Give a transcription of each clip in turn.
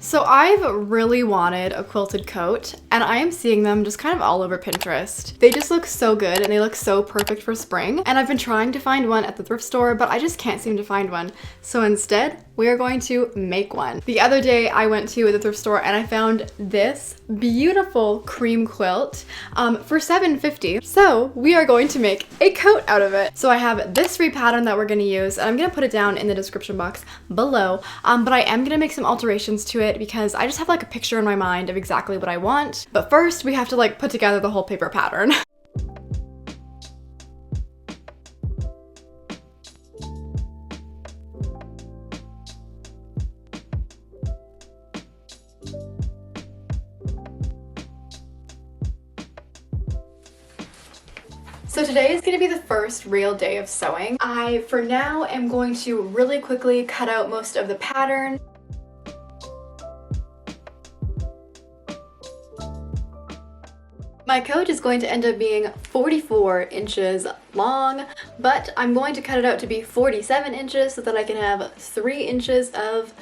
So I've really wanted a quilted coat, and I am seeing them just kind of all over Pinterest. They just look so good and they look so perfect for spring. And I've been trying to find one at the thrift store, but I just can't seem to find one. So instead, we are going to make one. The other day I went to the thrift store and I found this beautiful cream quilt for $7.50. So we are going to make a coat out of it. So I have this free pattern that we're gonna use, and I'm gonna put it down in the description box below. But I am gonna make some alterations to it because I just have like a picture in my mind of exactly what I want. But first we have to like put together the whole paper pattern. So today is going to be the first real day of sewing. I, for now, am going to really quickly cut out most of the pattern. My coat is going to end up being 44 inches long, but I'm going to cut it out to be 47 inches so that I can have 3 inches of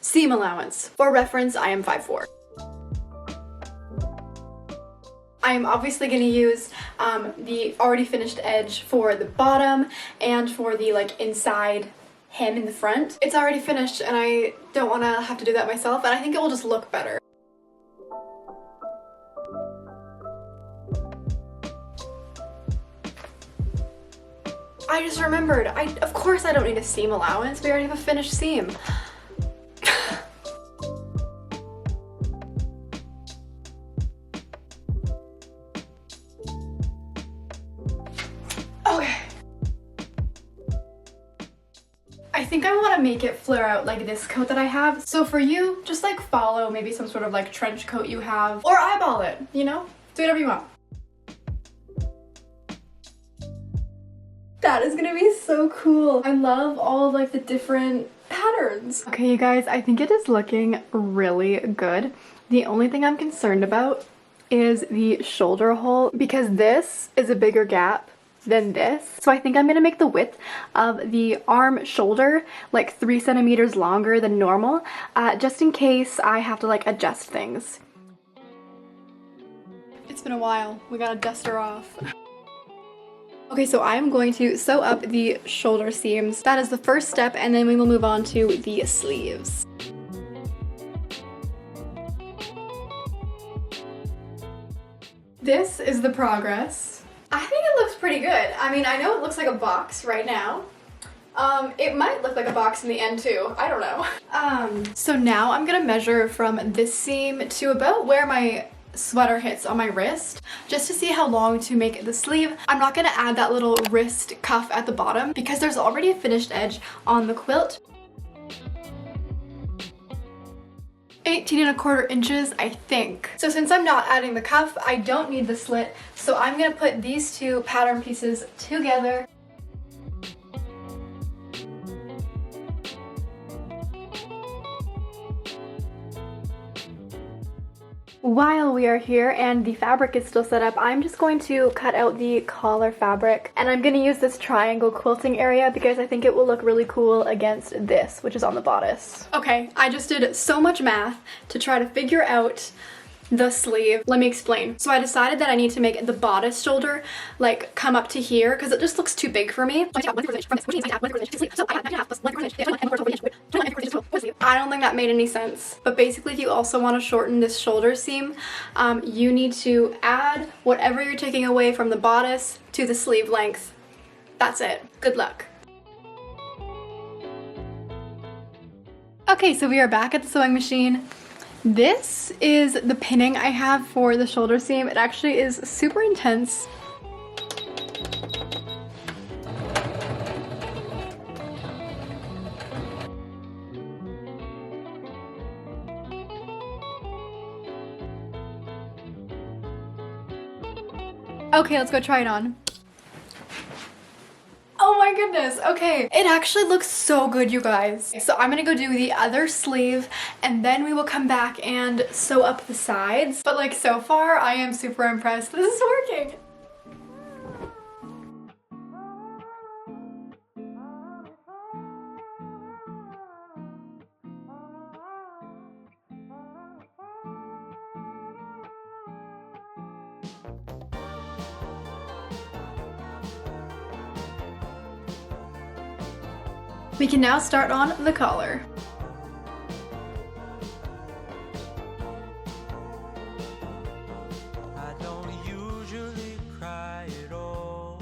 seam allowance. For reference, I am 5'4". I'm obviously going to use the already finished edge for the bottom and for the like inside hem in the front. It's already finished and I don't want to have to do that myself, and I think it will just look better. I just remembered, of course I don't need a seam allowance, we already have a finished seam. Okay. I think I want to make it flare out like this coat that I have. So for you, just like follow maybe some sort of like trench coat you have, or eyeball it, you know? Do whatever you want. That is gonna be so cool. I love all of like the different patterns. Okay, you guys, I think it is looking really good. The only thing I'm concerned about is the shoulder hole, because this is a bigger gap than this. So I think I'm gonna make the width of the arm shoulder like 3 centimeters longer than normal, just in case I have to like adjust things. It's been a while. We gotta dust her off. Okay, so I'm going to sew up the shoulder seams. That is the first step, and then we will move on to the sleeves. This is the progress. I think it looks pretty good. I mean, I know it looks like a box right now. It might look like a box in the end too. I don't know. So now I'm gonna measure from this seam to about where my sweater hits on my wrist, just to see how long to make the sleeve. I'm not gonna add that little wrist cuff at the bottom because there's already a finished edge on the quilt. 18¼ inches, I think. So since I'm not adding the cuff, I don't need the slit, so I'm gonna put these two pattern pieces together. While we are here and the fabric is still set up, I'm just going to cut out the collar fabric, and I'm going to use this triangle quilting area because I think it will look really cool against this, which is on the bodice. Okay, I just did so much math to try to figure out the sleeve. Let me explain. So I decided that I need to make the bodice shoulder like come up to here because it just looks too big for me. I don't think that made any sense. But basically, if you also want to shorten this shoulder seam, you need to add whatever you're taking away from the bodice to the sleeve length. That's it. Good luck. Okay, so we are back at the sewing machine. This is the pinning I have for the shoulder seam. It actually is super intense. Okay, let's go try it on. Oh my goodness, okay. It actually looks so good, you guys. So I'm gonna go do the other sleeve and then we will come back and sew up the sides. But like so far, I am super impressed. This is working. We can now start on the collar. I don't usually cry at all,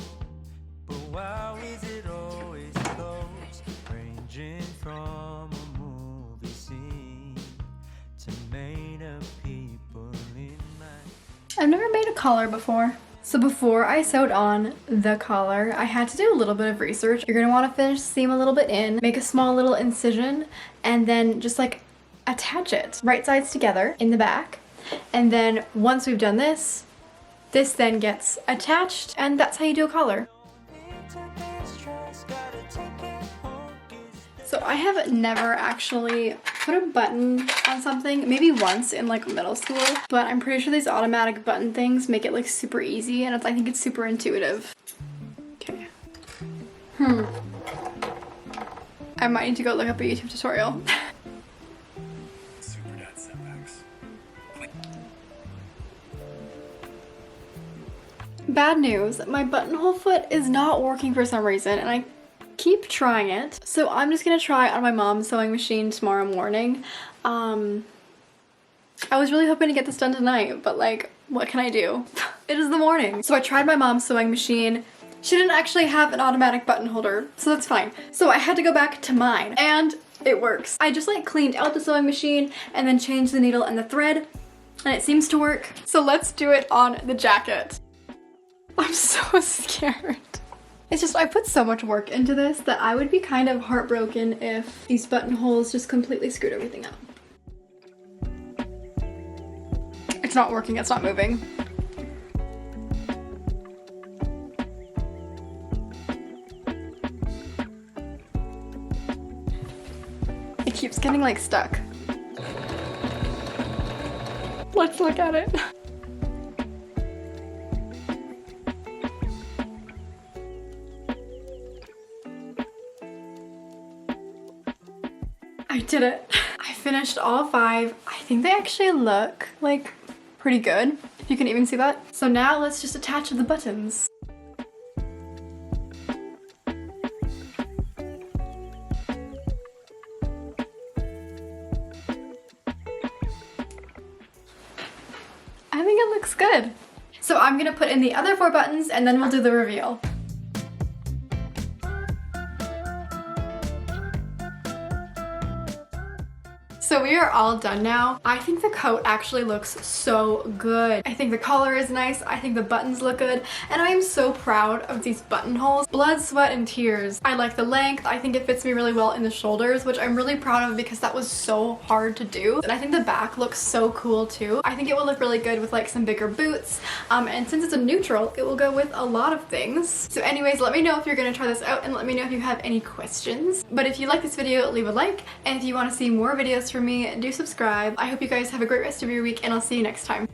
but why is it always close, ranging from a movie scene to made of people in my... I've never made a collar before. So before I sewed on the collar, I had to do a little bit of research. You're gonna wanna finish the seam a little bit in, make a small little incision, and then just like attach it right sides together in the back. And then once we've done this, this then gets attached, and that's how you do a collar. So I have never actually put a button on something, maybe once in like middle school, but I'm pretty sure these automatic button things make it like super easy, and I think it's super intuitive. Okay. I might need to go look up a YouTube tutorial. Super dad setbacks. Bad news, my buttonhole foot is not working for some reason, and I keep trying it. So I'm just gonna try it on my mom's sewing machine tomorrow morning. I was really hoping to get this done tonight, but like, what can I do? It is the morning. So I tried my mom's sewing machine. She didn't actually have an automatic button holder, so that's fine. So I had to go back to mine, and it works. I just like cleaned out the sewing machine and then changed the needle and the thread, and it seems to work. So let's do it on the jacket. I'm so scared. It's just, I put so much work into this that I would be kind of heartbroken if these buttonholes just completely screwed everything up. It's not working, it's not moving. It keeps getting like stuck. Let's look at it. I did it. I finished all 5. I think they actually look like pretty good, if you can even see that. So now let's just attach the buttons. I think it looks good. So I'm gonna put in the other 4 buttons and then we'll do the reveal. So we are all done now. I think the coat actually looks so good. I think the collar is nice. I think the buttons look good. And I am so proud of these buttonholes. Blood, sweat, and tears. I like the length. I think it fits me really well in the shoulders, which I'm really proud of because that was so hard to do. And I think the back looks so cool too. I think it will look really good with like some bigger boots. And since it's a neutral, it will go with a lot of things. So anyways, let me know if you're gonna try this out and let me know if you have any questions. But if you like this video, leave a like. And if you want to see more videos from me, do subscribe. I hope you guys have a great rest of your week and I'll see you next time.